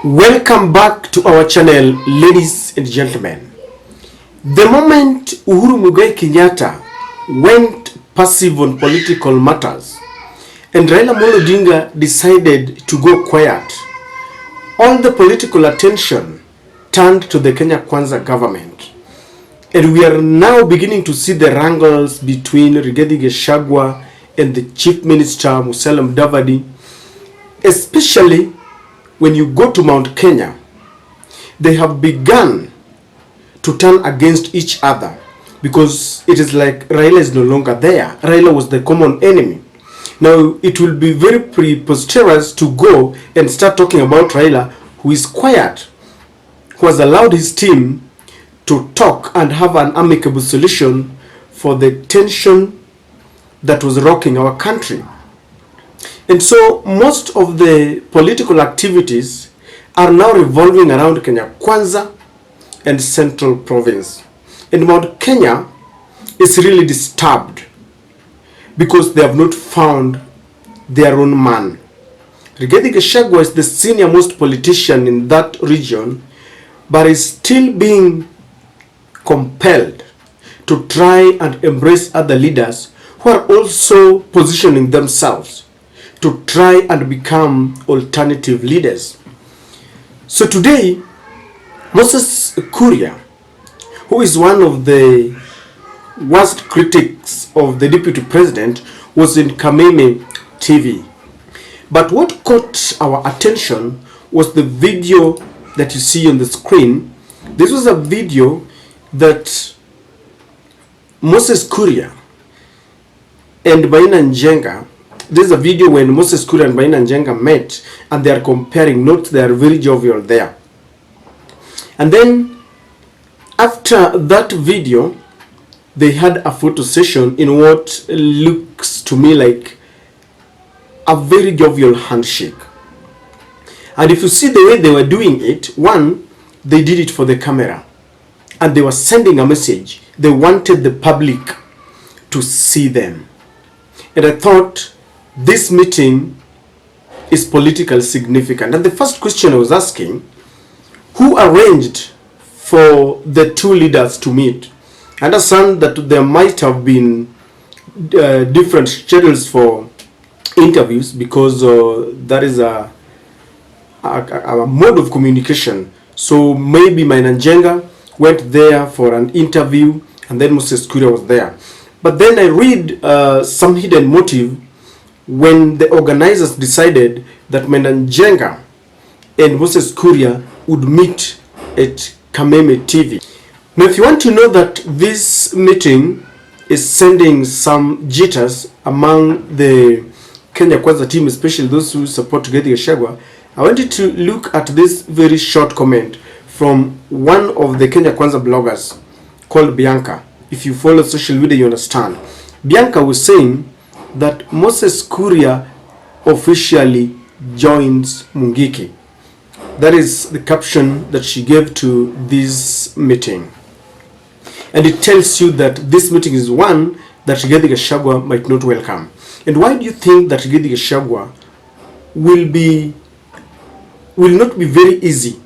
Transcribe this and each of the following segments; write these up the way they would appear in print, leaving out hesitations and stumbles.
Welcome back to our channel, ladies and gentlemen. The moment Uhuru Muigai Kenyatta went passive on political matters and Raila Amolo Odinga decided to go quiet, all the political attention turned to the Kenya Kwanza government. And we are now beginning to see the wrangles between Rigathi Gachagu and the Chief Minister Musalia Mudavadi, especially when you go to Mount Kenya. They have begun to turn against each other because it is like Raila is no longer there. Raila was the common enemy. Now it will be very preposterous to go and start talking about Raila, who is quiet, who has allowed his team to talk and have an amicable solution for the tension that was rocking our country. And so most of the political activities are now revolving around Kenya Kwanza and Central Province. And Mount Kenya is really disturbed because they have not found their own man. Rigathi Gachagu is the senior most politician in that region, but is still being compelled to try and embrace other leaders who are also positioning themselves to try and become alternative leaders. So today, Moses Kuria, who is one of the worst critics of the deputy president, was in Kameme TV. But what caught our attention was the video that you see on the screen. This was a video that Moses Kuria and Maina Njenga, this is a video when Moses Kura and Maina Njenga met, and they are comparing notes. They are very jovial there. And then after that video, they had a photo session in what looks to me like a very jovial handshake. And if you see the way they were doing it, one, they did it for the camera, and they were sending a message. They wanted the public to see them. And I thought, this meeting is politically significant. And the first question I was asking, who arranged for the two leaders to meet? I understand that there might have been different schedules for interviews because that is a mode of communication. So maybe Maina Njenga went there for an interview and then Moses Kuria was there. But then I read some hidden motive when the organizers decided that Maina Njenga and Moses Kuria would meet at Kameme TV. Now, if you want to know that this meeting is sending some jitters among the Kenya Kwanza team, especially those who support Rigathi Gachagu, I want you to look at this very short comment from one of the Kenya Kwanza bloggers called Bianca. If you follow social media, you understand. Bianca was saying that Moses Kuria officially joins Mungiki. That is the caption that she gave to this meeting. And it tells you that this meeting is one that Rigathi Gachagu might not welcome. And why do you think that Rigathi Gachagu will not be very easy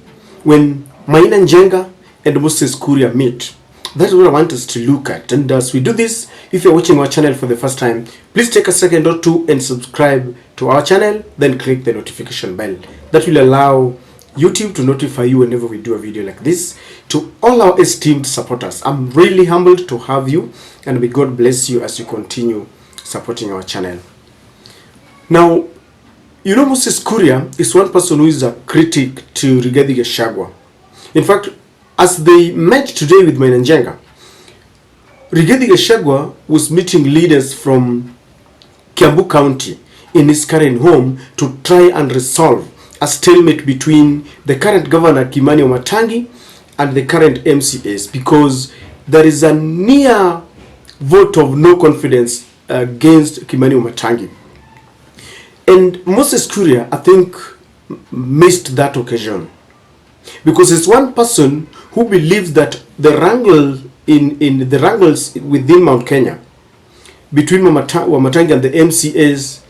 when Maina Njenga and Moses Kuria meet? That's what I want us to look at. And as we do this, if you're watching our channel for the first time, please take a second or two and subscribe to our channel, then click the notification bell. That will allow YouTube to notify you whenever we do a video like this. To all our esteemed supporters, I'm really humbled to have you, and may God bless you as you continue supporting our channel. Now, you know, Moses Kuria is one person who is a critic to Rigathi Gachagu. In fact, as they met today with Maina Njenga, Rigathi Gachagu was meeting leaders from Kiambu County in his current home to try and resolve a stalemate between the current governor Kimani Wamatangi and the current MCAs, because there is a near vote of no confidence against Kimani Wamatangi. And Moses Kuria, I think, missed that occasion, because it's one person who believes that the wrangle in the wrangles within Mount Kenya between Wamatangi and the MCAs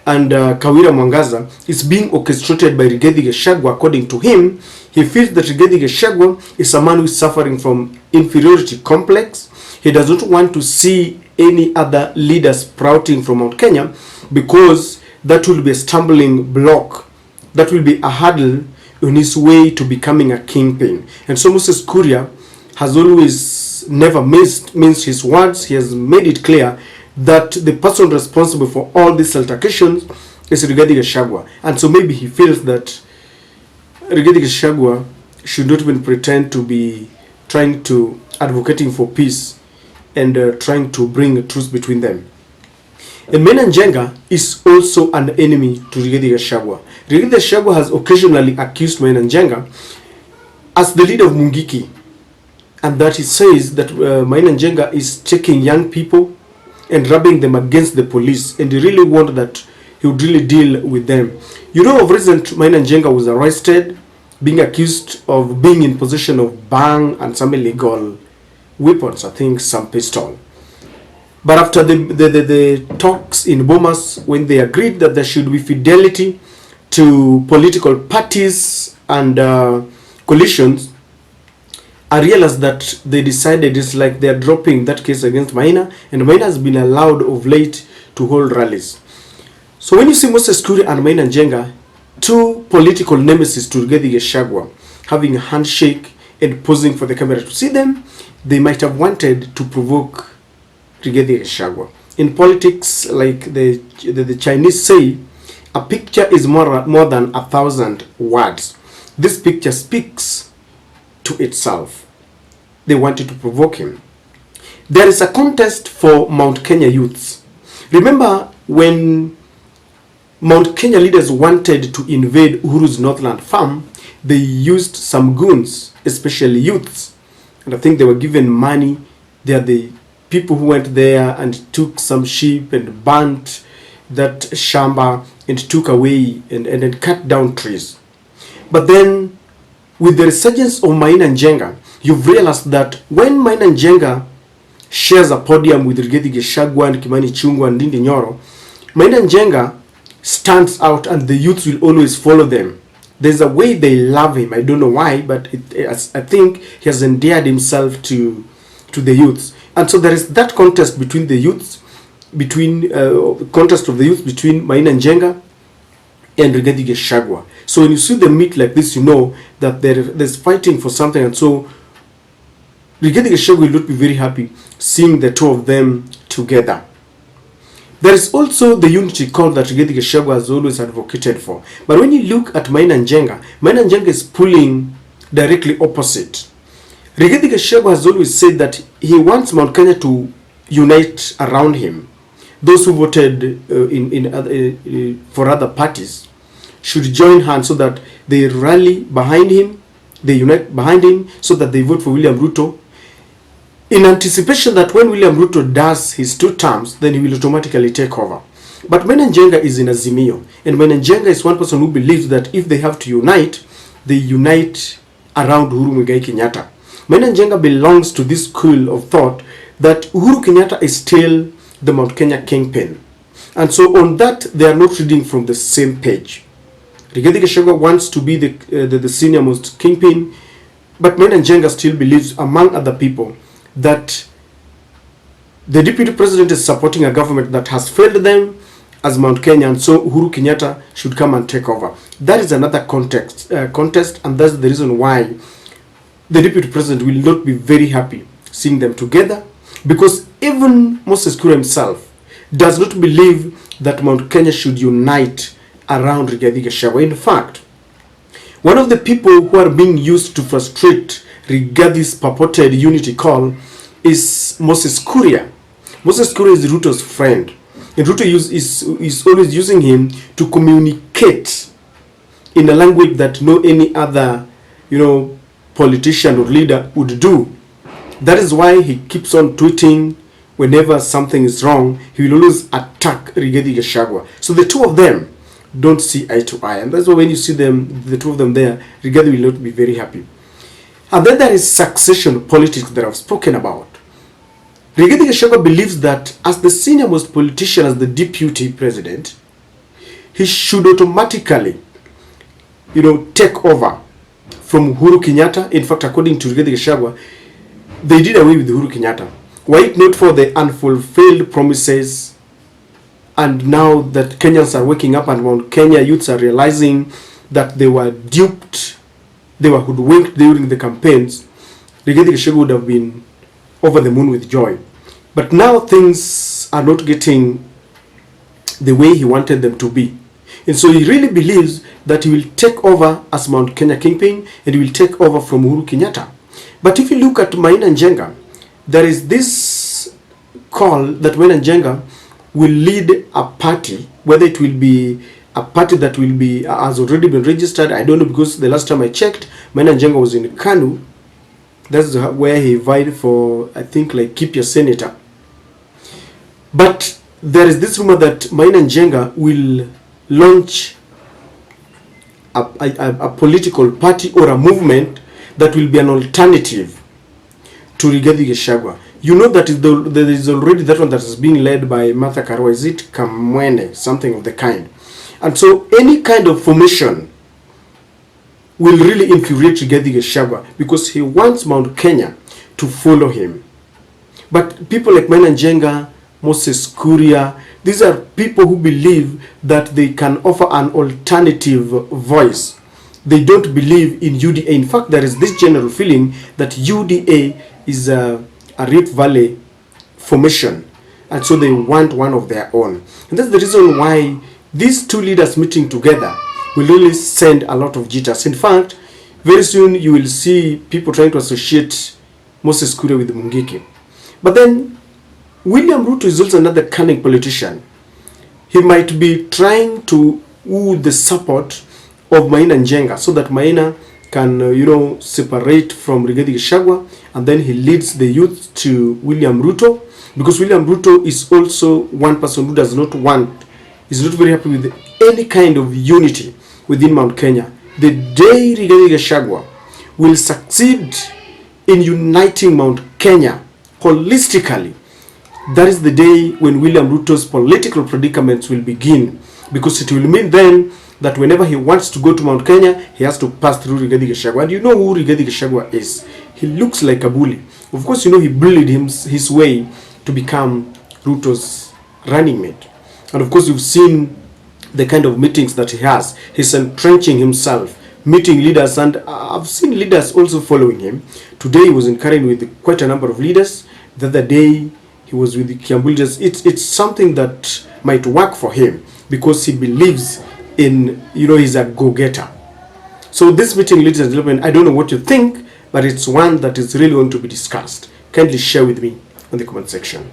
and Kawira Mwangaza is being orchestrated by Rigathi Gachagua. According to him, he feels that Rigathi Gachagua is a man who is suffering from inferiority complex. He does not want to see any other leader sprouting from Mount Kenya, because that will be a stumbling block, that will be a hurdle on his way to becoming a kingpin. And so Moses Kuria has always never minced his words. He has made it clear that the person responsible for all these altercations is Rigathi Gachagua. And so maybe he feels that Rigathi Gachagua should not even pretend to be trying to advocating for peace and trying to bring a truce between them. And Maina Njenga is also an enemy to Rigathi Gachagua. Rigathi Gachagua has occasionally accused Maina Njenga as the leader of Mungiki, and that he says that Maina Njenga is taking young people and rubbing them against the police, and he really wanted that he would really deal with them. You know, of recent, Maina Njenga was arrested, being accused of being in possession of bang and some illegal weapons, I think some pistol. But after the talks in Bomas, when they agreed that there should be fidelity to political parties and coalitions, I realized that they decided it's like they're dropping that case against Maina, and Maina has been allowed of late to hold rallies. So when you see Moses Kuria and Maina Njenga, two political nemesis to Rigathi Gachagua, having a handshake and posing for the camera to see them, they might have wanted to provoke Rigathi Gachagua. In politics, like the Chinese say, a picture is more than 1,000 words. This picture speaks to itself. They wanted to provoke him. There is a contest for Mount Kenya youths. Remember when Mount Kenya leaders wanted to invade Uhuru's Northland farm, they used some goons, especially youths. And I think they were given money. They are the people who went there and took some sheep and burnt that shamba and took away and cut down trees. But then, with the resurgence of Maina Njenga, you've realized that when Maina Njenga shares a podium with Rigathi Gachagua and Kimani Ichung'wah and Ndindi Nyoro, Maina Njenga stands out and the youth will always follow them. There's a way they love him. I don't know why, but I think he has endeared himself to the youths. And so there is that contest between the youths, contest of the youth between Maina Njenga and Rigathi Gachagua. So when you see them meet like this, you know that there's fighting for something. And so Rigathi Gachagua will not be very happy seeing the two of them together. There is also the unity call that Rigathi Gachagua has always advocated for. But when you look at Maina Njenga is pulling directly opposite. Rigathi Gachagua has always said that he wants Mount Kenya to unite around him. Those who voted for other parties should join hands so that they rally behind him, they unite behind him so that they vote for William Ruto, in anticipation that when William Ruto does his 2 terms, then he will automatically take over. But Maina Njenga is in Azimio, and Maina Njenga is one person who believes that if they have to unite, they unite around Uhuru Muigai Kenyatta. Maina Njenga belongs to this school of thought that Uhuru Kenyatta is still the Mount Kenya kingpin. And so on that, they are not reading from the same page. Rigathi Gachagua wants to be the senior most kingpin, but Maina Njenga still believes, among other people, that the deputy president is supporting a government that has failed them as Mount Kenya, and so Uhuru Kenyatta should come and take over. That is another contest, and that's the reason why the deputy president will not be very happy seeing them together, because even Moses Kuria himself does not believe that Mount Kenya should unite around Rigathi Gachagua. In fact, one of the people who are being used to frustrate Rigathi's purported unity call is Moses Kuria. Moses Kuria is Ruto's friend, and Ruto is always using him to communicate in a language that no any other, politician or leader would do. That is why he keeps on tweeting whenever something is wrong. He will always attack Rigathi Gachagua. So the two of them don't see eye to eye, and that's why when you see them, the two of them there, Rigathi will not be very happy. And then there is succession politics that I've spoken about. Rigathi Gachagua believes that as the senior most politician, as the deputy president, he should automatically, take over from Uhuru Kenyatta. In fact, according to Rigathi Gachagua, they did away with Uhuru Kenyatta. Were it not for the unfulfilled promises, and now that Kenyans are waking up and Mount Kenya youths are realizing that they were duped, they were hoodwinked during the campaigns, Rigathi Gachagua would have been over the moon with joy. But now things are not getting the way he wanted them to be. And so he really believes that he will take over as Mount Kenya kingpin, and he will take over from Uhuru Kenyatta. But if you look at Maina Njenga, there is this call that Maina Njenga will lead a party, whether it will be a party that will be has already been registered. I don't know, because the last time I checked, Maina Njenga was in Kanu. That's where he vied for, I think, like keep your senator. But there is this rumor that Maina Njenga will launch a political party or a movement that will be an alternative to Rigathi Gachagua. You know that there is already that one that is being led by Martha Karua. Is it Kameme? Something of the kind. And so any kind of formation will really infuriate Rigathi Gachagua, because he wants Mount Kenya to follow him. But people like Maina Njenga, Moses Kuria, these are people who believe that they can offer an alternative voice. They don't believe in UDA. In fact, there is this general feeling that UDA is a Rift Valley formation, and so they want one of their own. And that's the reason why these two leaders meeting together will really send a lot of jitters. In fact, very soon you will see people trying to associate Moses Kuria with Mungiki. But then William Ruto is also another cunning politician. He might be trying to woo the support of Maina Njenga so that Maina can, separate from Rigathi Gachagua, and then he leads the youth to William Ruto, because William Ruto is also one person who is not very happy with any kind of unity within Mount Kenya. The day Rigathi Gachagua will succeed in uniting Mount Kenya holistically, that is the day when William Ruto's political predicaments will begin, because it will mean then that whenever he wants to go to Mount Kenya, he has to pass through Rigathi Gachagua. And you know who Rigathi Gachagua is. He looks like a bully. Of course, he bullied his way to become Ruto's running mate. And of course, you've seen the kind of meetings that he has. He's entrenching himself, meeting leaders, and I've seen leaders also following him. Today, he was in Karen with quite a number of leaders. The other day, he was with the Kiambu leaders. It's something that might work for him, because he believes in, he's a go-getter. So this meeting, ladies and gentlemen, I don't know what you think, but it's one that is really going to be discussed. Kindly share with me on the comment section.